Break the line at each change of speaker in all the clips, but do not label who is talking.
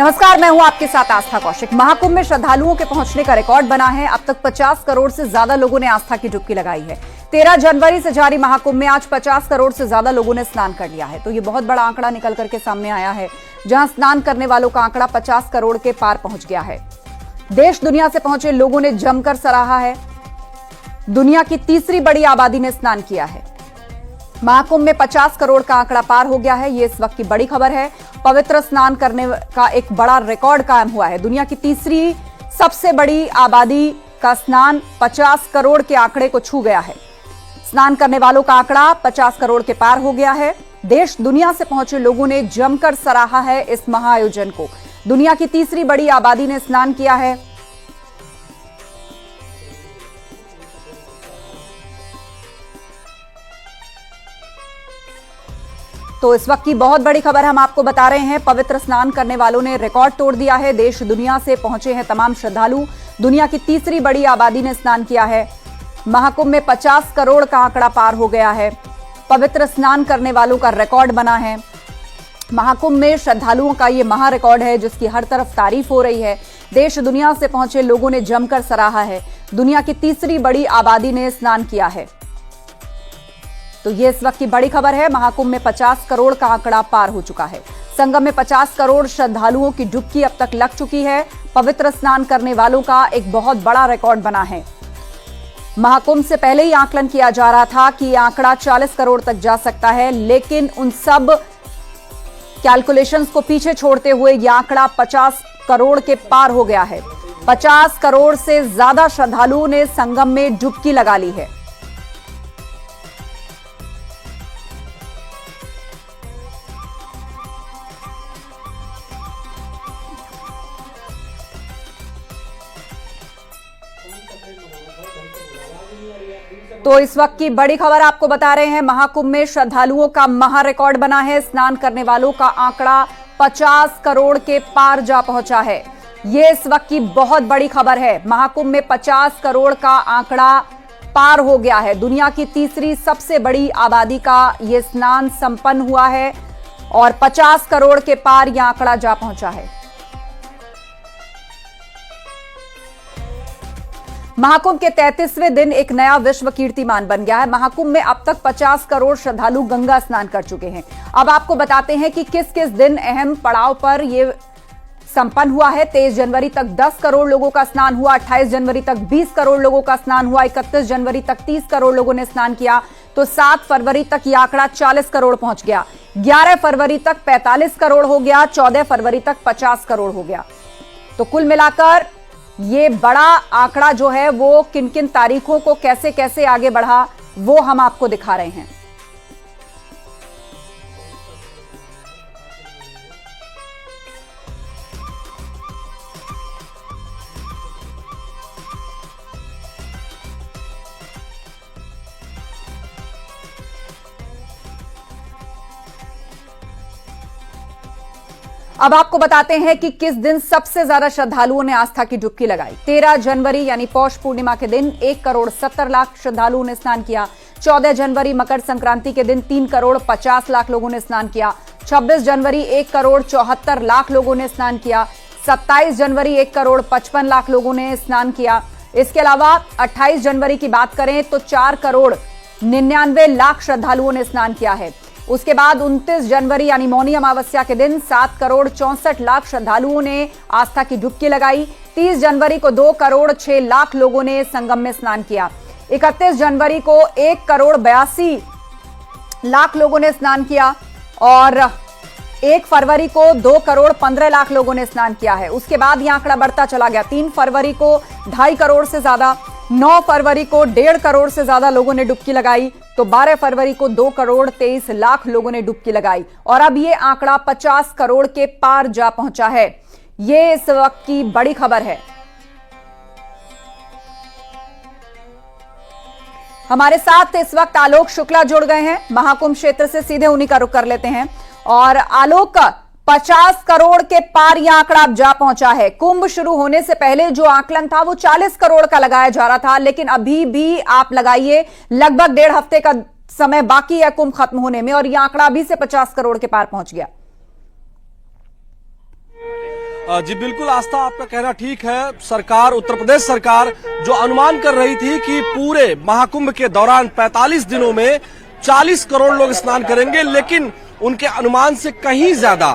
नमस्कार, मैं हूं आपके साथ आस्था कौशिक। महाकुंभ में श्रद्धालुओं के पहुंचने का रिकॉर्ड बना है। अब तक 50 करोड़ से ज्यादा लोगों ने आस्था की डुबकी लगाई है। 13 जनवरी से जारी महाकुंभ में आज 50 करोड़ से ज्यादा लोगों ने स्नान कर लिया है। तो ये बहुत बड़ा आंकड़ा निकल करके सामने आया है, जहां स्नान करने वालों का आंकड़ा 50 करोड़ के पार पहुंच गया है। देश दुनिया से पहुंचे लोगों ने जमकर सराहा है। दुनिया की तीसरी बड़ी आबादी ने स्नान किया है। महाकुंभ में 50 करोड़ का आंकड़ा पार हो गया है। ये इस वक्त की बड़ी खबर है। पवित्र स्नान करने का एक बड़ा रिकॉर्ड कायम हुआ है। दुनिया की तीसरी सबसे बड़ी आबादी का स्नान 50 करोड़ के आंकड़े को छू गया है। स्नान करने वालों का आंकड़ा 50 करोड़ के पार हो गया है। देश दुनिया से पहुंचे लोगों ने जमकर सराहा है इस महाआयोजन को। दुनिया की तीसरी बड़ी आबादी ने स्नान किया है। तो इस वक्त की बहुत बड़ी खबर हम आपको बता रहे हैं। पवित्र स्नान करने वालों ने रिकॉर्ड तोड़ दिया है। देश दुनिया से पहुंचे हैं तमाम श्रद्धालु। दुनिया की तीसरी बड़ी आबादी ने स्नान किया है। महाकुंभ में 50 करोड़ का आंकड़ा पार हो गया है। पवित्र स्नान करने वालों का रिकॉर्ड बना है। महाकुंभ में श्रद्धालुओं का यह महा रिकॉर्ड है, जिसकी हर तरफ तारीफ हो रही है। देश दुनिया से पहुंचे लोगों ने जमकर सराहा है। दुनिया की तीसरी बड़ी आबादी ने स्नान किया है। तो ये इस वक्त की बड़ी खबर है। महाकुंभ में 50 करोड़ का आंकड़ा पार हो चुका है। संगम में 50 करोड़ श्रद्धालुओं की डुबकी अब तक लग चुकी है। पवित्र स्नान करने वालों का एक बहुत बड़ा रिकॉर्ड बना है। महाकुंभ से पहले ही आकलन किया जा रहा था कि यह आंकड़ा 40 करोड़ तक जा सकता है, लेकिन उन सब कैलकुलेशंस को पीछे छोड़ते हुए यह आंकड़ा 50 करोड़ के पार हो गया है। 50 करोड़ से ज्यादा श्रद्धालुओं ने संगम में डुबकी लगा ली है। तो इस वक्त की बड़ी खबर आपको बता रहे हैं। महाकुंभ में श्रद्धालुओं का महा रिकॉर्ड बना है। स्नान करने वालों का आंकड़ा 50 करोड़ के पार जा पहुंचा है। यह इस वक्त की बहुत बड़ी खबर है। महाकुंभ में 50 करोड़ का आंकड़ा पार हो गया है। दुनिया की तीसरी सबसे बड़ी आबादी का यह स्नान संपन्न हुआ है और 50 करोड़ के पार यह आंकड़ा जा पहुंचा है। महाकुंभ के 33वें दिन एक नया विश्व कीर्तिमान बन गया है। महाकुंभ में अब तक 50 करोड़ श्रद्धालु गंगा स्नान कर चुके हैं। अब आपको बताते हैं कि किस किस दिन अहम पड़ाव पर यह संपन्न हुआ है। 23 जनवरी तक 10 करोड़ लोगों का स्नान हुआ। 28 जनवरी तक 20 करोड़ लोगों का स्नान हुआ। 31 जनवरी तक 30 करोड़ लोगों ने स्नान किया। तो 7 फरवरी तक यह आंकड़ा 40 करोड़ पहुंच गया। 11 फरवरी तक 45 करोड़ हो गया। 14 फरवरी तक 50 करोड़ हो गया। तो कुल मिलाकर ये बड़ा आंकड़ा जो है वो किन किन तारीखों को कैसे कैसे आगे बढ़ा, वो हम आपको दिखा रहे हैं। अब आपको बताते हैं कि किस दिन सबसे ज्यादा श्रद्धालुओं ने आस्था की डुबकी लगाई। 13 जनवरी यानी पौष पूर्णिमा के दिन 1 करोड़ 70 लाख श्रद्धालुओं ने स्नान किया। 14 जनवरी मकर संक्रांति के दिन 3 करोड़ 50 लाख लोगों ने स्नान किया। 26 जनवरी 1 करोड़ 74 लाख लोगों ने स्नान किया। 27 जनवरी 1 करोड़ 55 लाख लोगों ने स्नान किया। इसके अलावा 28 जनवरी की बात करें तो 4 करोड़ 99 लाख श्रद्धालुओं ने स्नान किया है। उसके बाद 29 जनवरी यानी मौनी अमावस्या के दिन 7 करोड़ 64 लाख श्रद्धालुओं ने आस्था की डुबकी लगाई। 30 जनवरी को 2 करोड़ 6 लाख लोगों ने संगम में स्नान किया। 31 जनवरी को 1 करोड़ 82 लाख लोगों ने स्नान किया और 1 फरवरी को 2 करोड़ 15 लाख लोगों ने स्नान किया है। उसके बाद यह आंकड़ा बढ़ता चला गया। 3 फरवरी को 2.5 करोड़ से ज्यादा, 9 फरवरी को 1.5 करोड़ से ज्यादा लोगों ने डुबकी लगाई। तो 12 फरवरी को 2 करोड़ 23 लाख लोगों ने डुबकी लगाई और अब यह आंकड़ा 50 करोड़ के पार जा पहुंचा है। यह इस वक्त की बड़ी खबर है। हमारे साथ इस वक्त आलोक शुक्ला जुड़ गए हैं। महाकुंभ क्षेत्र से सीधे उन्हीं का रुख कर लेते हैं। और आलोक, 50 करोड़ के पार यह आंकड़ा अब जा पहुंचा है। कुंभ शुरू होने से पहले जो आकलन था वो 40 करोड़ का लगाया जा रहा था, लेकिन अभी भी आप लगाइए लगभग 1.5 हफ्ते का समय बाकी है कुंभ खत्म होने में और यह आंकड़ा अभी से 50 करोड़ के पार पहुंच गया।
जी बिल्कुल आस्था, आपका कहना ठीक है। सरकार, उत्तर प्रदेश सरकार जो अनुमान कर रही थी कि पूरे महाकुंभ के दौरान 45 दिनों में 40 करोड़ लोग स्नान करेंगे, लेकिन उनके अनुमान से कहीं ज्यादा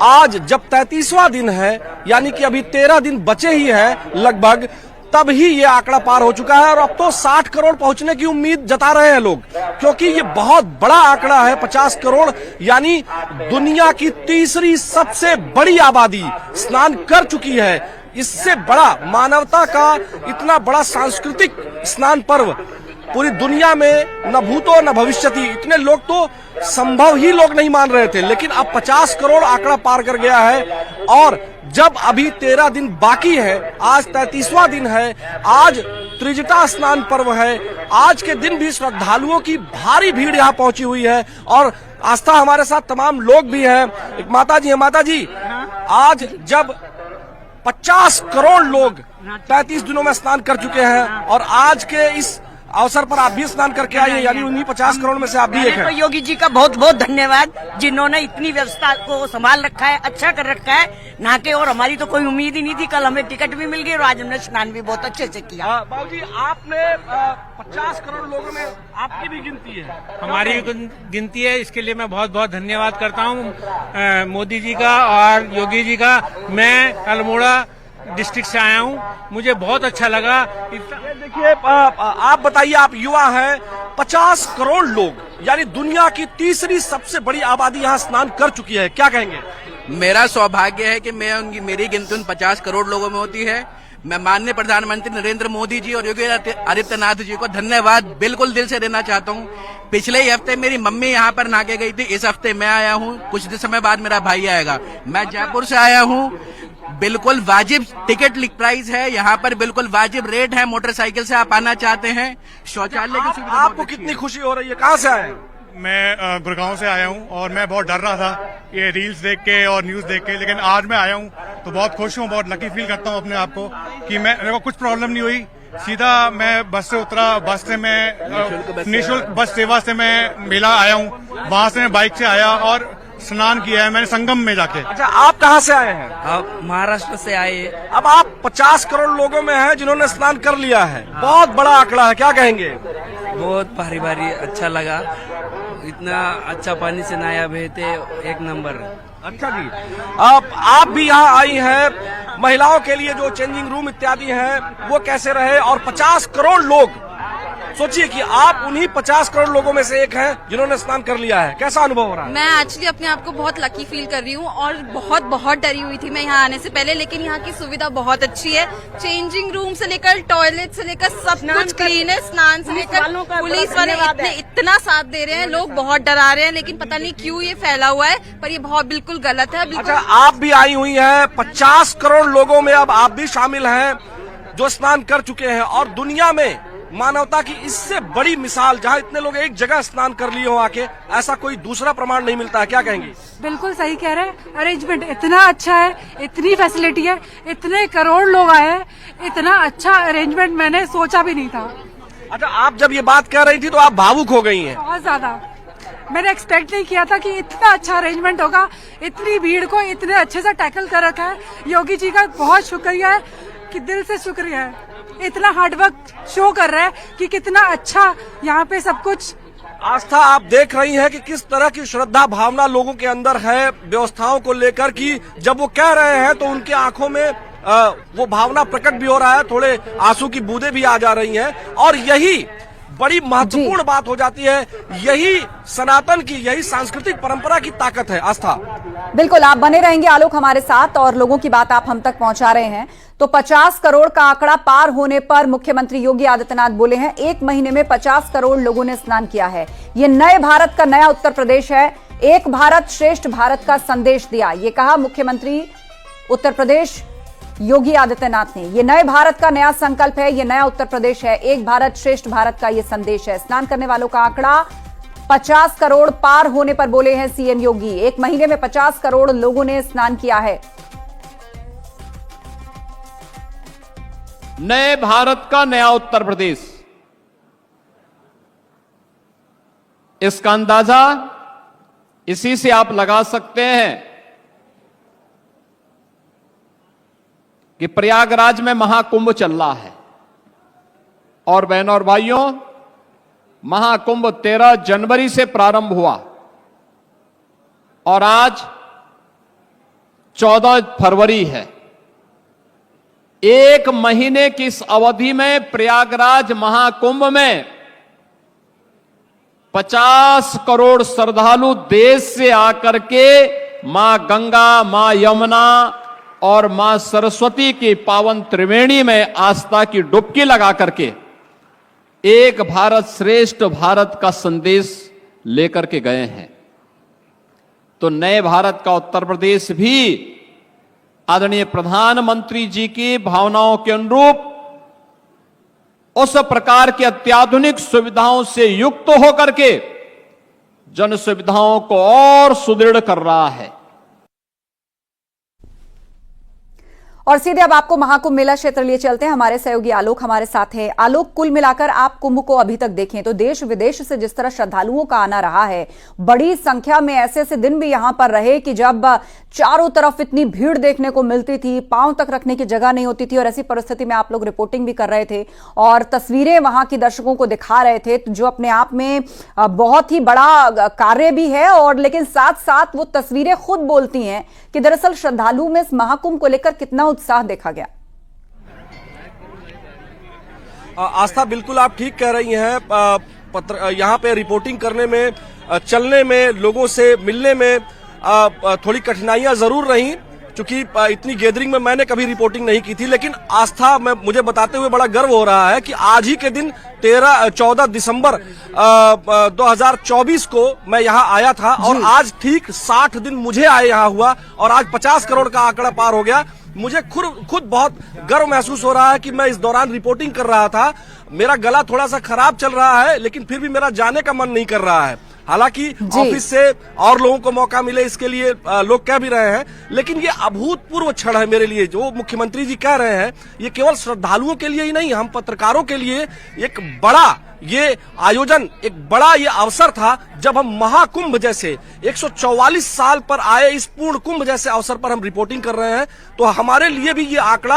आज जब 33वां दिन है, यानी कि अभी 13 दिन बचे ही है लगभग, तब ही ये आंकड़ा पार हो चुका है और अब तो 60 करोड़ पहुंचने की उम्मीद जता रहे हैं लोग, क्योंकि ये बहुत बड़ा आंकड़ा है। 50 करोड़ यानी दुनिया की तीसरी सबसे बड़ी आबादी स्नान कर चुकी है। इससे बड़ा मानवता का इतना बड़ा सांस्कृतिक स्नान पर्व पूरी दुनिया में न भूतो न भविष्यति, इतने लोग तो संभव ही लोग नहीं मान रहे थे, लेकिन अब 50 करोड़ आंकड़ा पार कर गया है। और जब अभी 13 दिन बाकी है, आज 33वां दिन है, आज त्रिजटा स्नान पर्व है, आज के दिन भी श्रद्धालुओं की भारी भीड़ यहाँ पहुंची हुई है। और आस्था, हमारे साथ तमाम लोग भी हैं। एक माता जी है। माता जी, आज जब 50 करोड़ लोग 33 दिनों में स्नान कर चुके हैं और आज के इस अवसर पर आप भी स्नान करके आए हैं, यानी उन्हीं 50 करोड़ में से आप भी एक हैं।
तो योगी जी का बहुत बहुत धन्यवाद, जिन्होंने इतनी व्यवस्था को संभाल रखा है, अच्छा कर रखा है नहा के। और हमारी तो कोई उम्मीद ही नहीं थी, कल हमें टिकट भी मिल गई और आज हमने स्नान भी बहुत अच्छे से किया।
बाबू जी, आपने 50 करोड़ लोगों में आपकी भी गिनती है?
हमारी गिनती है, इसके लिए मैं बहुत बहुत धन्यवाद करता हूँ मोदी जी का और योगी जी का। मैं अल्मोड़ा डिस्ट्रिक्ट से आया हूँ, मुझे बहुत अच्छा लगा।
देखिए, आप बताइए, आप युवा हैं, 50 करोड़ लोग यानी दुनिया की तीसरी सबसे बड़ी आबादी यहाँ स्नान कर चुकी है, क्या कहेंगे?
मेरा सौभाग्य है कि मेरी गिनती उन 50 करोड़ लोगों में होती है। मैं माननीय प्रधानमंत्री नरेंद्र मोदी जी और योगी आदित्यनाथ जी को धन्यवाद बिल्कुल दिल से देना चाहता हूँ। पिछले ही हफ्ते मेरी मम्मी यहाँ पर नहा के गई थी, इस हफ्ते मैं आया हूँ, कुछ समय बाद मेरा भाई आएगा। मैं जयपुर से आया हूँ, बिल्कुल वाजिब टिकट प्राइस है यहाँ पर, बिल्कुल वाजिब रेट है। मोटरसाइकिल से आप आना चाहते हैं, शौचालय की सुविधा।
आपको कितनी खुशी हो रही है? कहाँ से आए?
मैं गुड़गांव से आया हूँ और मैं बहुत डर रहा था ये रील्स देख के और न्यूज देख के, लेकिन आज मैं आया हूँ तो बहुत खुश हूँ, बहुत लकी फील करता हूँ अपने आप को कि मेरे को कुछ प्रॉब्लम नहीं हुई। सीधा मैं बस से उतरा, बस से मैं निःशुल्क बस सेवा से मैं मेला आया हूँ, वहाँ से मैं बाइक से आया और स्नान किया है मैंने संगम में जाके।
अच्छा, आप कहाँ से आए हैं?
आप महाराष्ट्र से आए।
अब आप 50 करोड़ लोगों में हैं जिन्होंने स्नान कर लिया है, बहुत बड़ा आंकड़ा है, क्या कहेंगे?
बहुत भारी भारी अच्छा लगा, इतना अच्छा पानी से नहाया बहते एक नंबर।
अच्छा जी, अब आप भी यहाँ आई हैं, महिलाओं के लिए जो चेंजिंग रूम इत्यादि हैं वो कैसे रहे? और 50 करोड़ लोग, सोचिए कि आप उन्हीं 50 करोड़ लोगों में से एक हैं जिन्होंने स्नान कर लिया है, कैसा अनुभव हो रहा है?
मैं एक्चुअली अपने आप को बहुत लकी फील कर रही हूँ और बहुत बहुत डरी हुई थी मैं यहाँ आने से पहले, लेकिन यहाँ की सुविधा बहुत अच्छी है। चेंजिंग रूम से लेकर टॉयलेट से लेकर सब कुछ क्लीन है, स्नान से लेकर पुलिस वाले इतना साथ दे रहे हैं। लोग बहुत डरा रहे हैं, लेकिन पता नहीं क्यों ये फैला हुआ है, पर ये बहुत बिल्कुल गलत है।
अच्छा, आप भी आई हुई हैं, 50 करोड़ लोगों में अब आप भी शामिल हैं जो स्नान कर चुके हैं, और दुनिया में मानवता की इससे बड़ी मिसाल, जहां इतने लोग एक जगह स्नान कर लिए हो आके, ऐसा कोई दूसरा प्रमाण नहीं मिलता है, क्या कहेंगे?
बिल्कुल सही कह रहे हैं, अरेंजमेंट इतना अच्छा है, इतनी फैसिलिटी है, इतने करोड़ लोग आए हैं, इतना अच्छा अरेंजमेंट मैंने सोचा भी नहीं था।
अच्छा, आप जब ये बात कह रही थी तो आप भावुक हो गई हैं?
बहुत ज्यादा, मैंने एक्सपेक्ट नहीं किया था कि इतना अच्छा अरेंजमेंट होगा, इतनी भीड़ को इतने अच्छे से टैकल कर रखा है। योगी जी का बहुत शुक्रिया है, कि दिल से शुक्रिया है, इतना हार्डवर्क शो कर रहा है कि कितना अच्छा यहाँ पे सब कुछ।
आस्था, आप देख रही हैं कि किस तरह की श्रद्धा भावना लोगों के अंदर है व्यवस्थाओं को लेकर, कि जब वो कह रहे हैं तो उनके आंखों में वो भावना प्रकट भी हो रहा है, थोड़े आंसू की बूंदें भी आ जा रही हैं, और यही बड़ी महत्वपूर्ण बात हो जाती है। यही सनातन की, यही सांस्कृतिक परंपरा की ताकत है। आस्था,
बिल्कुल, आप बने रहेंगे आलोक हमारे साथ, और लोगों की बात आप हम तक पहुंचा रहे हैं। तो 50 करोड़ का आंकड़ा पार होने पर मुख्यमंत्री योगी आदित्यनाथ बोले हैं, एक महीने में 50 करोड़ लोगों ने स्नान किया है। ये नए भारत का नया उत्तर प्रदेश है, एक भारत श्रेष्ठ भारत का संदेश दिया, ये कहा मुख्यमंत्री उत्तर प्रदेश योगी आदित्यनाथ ने। ये नए भारत का नया संकल्प है, ये नया उत्तर प्रदेश है, एक भारत श्रेष्ठ भारत का ये संदेश है। स्नान करने वालों का आंकड़ा 50 करोड़ पार होने पर बोले हैं सीएम योगी, एक महीने में 50 करोड़ लोगों ने स्नान किया है।
नए भारत का नया उत्तर प्रदेश, इसका अंदाजा इसी से आप लगा सकते हैं कि प्रयागराज में महाकुंभ चल रहा है और बहनों और भाइयों, महाकुंभ 13 जनवरी से प्रारंभ हुआ और आज 14 फरवरी है। एक महीने की इस अवधि में प्रयागराज महाकुंभ में 50 करोड़ श्रद्धालु देश से आकर के मां गंगा, मां यमुना और मां सरस्वती की पावन त्रिवेणी में आस्था की डुबकी लगा करके एक भारत श्रेष्ठ भारत का संदेश लेकर के गए हैं। तो नए भारत का उत्तर प्रदेश भी आदरणीय प्रधानमंत्री जी की भावनाओं के अनुरूप उस प्रकार की अत्याधुनिक सुविधाओं से युक्त होकर के जन सुविधाओं को और सुदृढ़ कर रहा है।
और सीधे अब आपको महाकुंभ मेला क्षेत्र लिए चलते हैं। हमारे सहयोगी आलोक हमारे साथ है। आलोक, कुल मिलाकर आप कुंभ को अभी तक देखें तो देश विदेश से जिस तरह श्रद्धालुओं का आना रहा है, बड़ी संख्या में ऐसे ऐसे दिन भी यहां पर रहे कि जब चारों तरफ इतनी भीड़ देखने को मिलती थी, पांव तक रखने की जगह नहीं होती थी, और ऐसी परिस्थिति में आप लोग रिपोर्टिंग भी कर रहे थे और तस्वीरें वहां की दर्शकों को दिखा रहे थे, जो अपने आप में बहुत ही बड़ा कार्य भी है। और लेकिन साथ साथ वो तस्वीरें खुद बोलती हैं कि दरअसल श्रद्धालुओं में इस महाकुंभ को लेकर कितना उत्साह देखा गया।
आस्था, बिल्कुल आप ठीक कह रही हैं। यहाँ पे रिपोर्टिंग करने में, चलने में, लोगों से मिलने में थोड़ी कठिनाइयां जरूर रही, क्योंकि इतनी गैदरिंग में मैंने कभी रिपोर्टिंग नहीं की थी। लेकिन आस्था, मुझे बताते हुए बड़ा गर्व हो रहा है कि आज ही के दिन 14 दिसंबर 2024 को मैं यहाँ आया था और आज ठीक 60 दिन मुझे आए यहाँ हुआ और आज 50 करोड़ का आंकड़ा पार हो गया। मुझे खुद बहुत गर्व महसूस हो रहा है कि मैं इस दौरान रिपोर्टिंग कर रहा था। मेरा गला थोड़ा सा खराब चल रहा है, लेकिन फिर भी मेरा जाने का मन नहीं कर रहा है। हालांकि ऑफिस से और लोगों को मौका मिले, इसके लिए लोग कह भी रहे हैं, लेकिन ये अभूतपूर्व क्षण है मेरे लिए। जो मुख्यमंत्री जी कह रहे हैं, ये केवल श्रद्धालुओं के लिए ही नहीं, हम पत्रकारों के लिए एक बड़ा ये आयोजन, एक बड़ा ये अवसर था, जब हम महाकुंभ जैसे 144 साल पर आए इस पूर्ण कुंभ जैसे अवसर पर हम रिपोर्टिंग कर रहे हैं। तो हमारे लिए भी ये आंकड़ा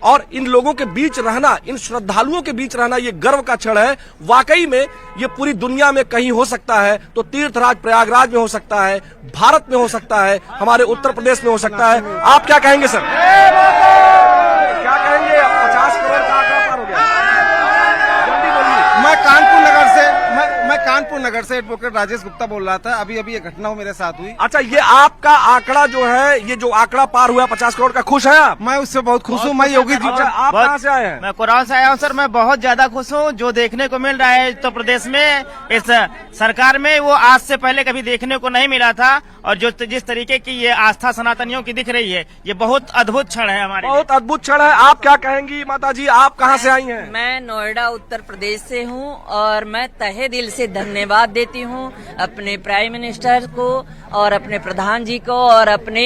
और इन लोगों के बीच रहना, इन श्रद्धालुओं के बीच रहना, ये गर्व का क्षण है। वाकई में ये पूरी दुनिया में कहीं हो सकता है तो तीर्थराज प्रयागराज में हो सकता है, भारत में हो सकता है, हमारे उत्तर प्रदेश में हो सकता है। आप क्या कहेंगे सर? क्या कहेंगे? 50 करोड़ का आंकड़ा पार हो गया।
मैं कानपुर नगर से एडवोकेट राजेश गुप्ता बोल रहा था। अभी ये घटना मेरे साथ हुई।
अच्छा, ये आपका आंकड़ा जो है, ये जो आंकड़ा पार हुआ 50 करोड़ का, खुश है आप?
मैं उससे बहुत खुश हूँ। मैं योगी जी।
आप कहाँ से आए हैं?
मैं कोराव से आया हूँ सर। मैं बहुत ज्यादा खुश हूँ। जो देखने को मिल रहा है उत्तर प्रदेश में, इस सरकार में, वो आज से पहले कभी देखने को नहीं मिला था। और जो जिस तरीके की ये आस्था सनातनियों की दिख रही है, ये बहुत अद्भुत क्षण है हमारे।
बहुत अद्भुत क्षण है। आप क्या कहेंगी माता जी? आप कहाँ से आई हैं?
मैं नोएडा उत्तर प्रदेश से हूँ और मैं तहे दिल से धन्यवाद देती हूँ अपने प्राइम मिनिस्टर को और अपने प्रधान जी को और अपने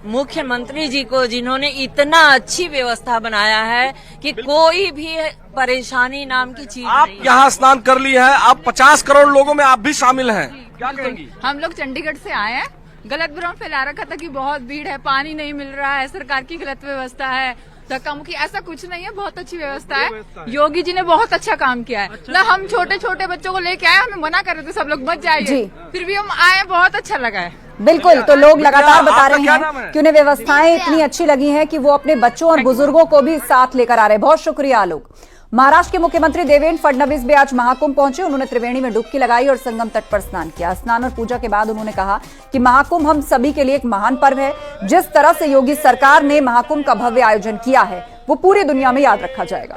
मुख्यमंत्री जी को, जिन्होंने इतना अच्छी व्यवस्था बनाया है कि कोई भी परेशानी नाम की चीज
आप
नहीं।
यहाँ स्नान कर ली है, अब 50 करोड़ लोगों में आप भी शामिल हैं, क्या कहेंगी?
हम लोग चंडीगढ़ से आए हैं। गलत भ्रम फैला रखा था कि बहुत भीड़ है, पानी नहीं मिल रहा है, सरकार की गलत व्यवस्था है, धक्का मुक्की, ऐसा कुछ नहीं है। बहुत अच्छी व्यवस्था है। योगी जी ने बहुत अच्छा काम किया है। मतलब हम छोटे छोटे बच्चों को लेके आए, हमें मना कर रहे थे सब लोग मत जाइए, फिर भी हम आए, बहुत अच्छा लगा है।
बिल्कुल, तो लोग लगातार बता रहे हैं कि उन्हें व्यवस्थाएं इतनी अच्छी लगी हैं कि वो अपने बच्चों और बुजुर्गों को भी साथ लेकर आ रहे हैं। बहुत शुक्रिया आलोक। महाराष्ट्र के मुख्यमंत्री देवेंद्र फडणवीस भी आज महाकुंभ पहुंचे। उन्होंने त्रिवेणी में डुबकी लगाई और संगम तट पर स्नान किया। स्नान और पूजा के बाद उन्होंने कहा कि महाकुंभ हम सभी के लिए एक महान पर्व है। जिस तरह से योगी सरकार ने महाकुंभ का भव्य आयोजन किया है, वो पूरी दुनिया में याद रखा जाएगा।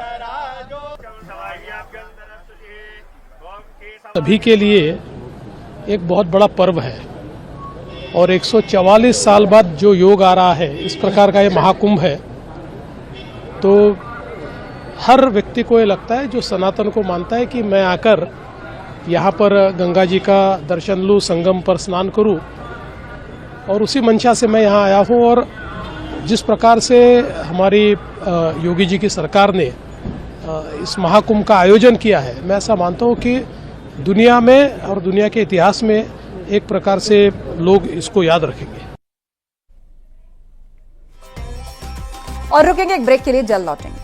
सभी के लिए एक बहुत बड़ा पर्व है और 144 साल बाद जो योग आ रहा है, इस प्रकार का ये महाकुंभ है, तो हर व्यक्ति को ये लगता है, जो सनातन को मानता है, कि मैं आकर यहाँ पर गंगा जी का दर्शन लूँ, संगम पर स्नान करूँ, और उसी मंशा से मैं यहाँ आया हूँ। और जिस प्रकार से हमारी योगी जी की सरकार ने इस महाकुंभ का आयोजन किया है, मैं ऐसा मानता हूँ कि दुनिया में और दुनिया के इतिहास में एक प्रकार से लोग इसको याद रखेंगे।
और रुकेंगे एक ब्रेक के लिए, जल्द लौटेंगे।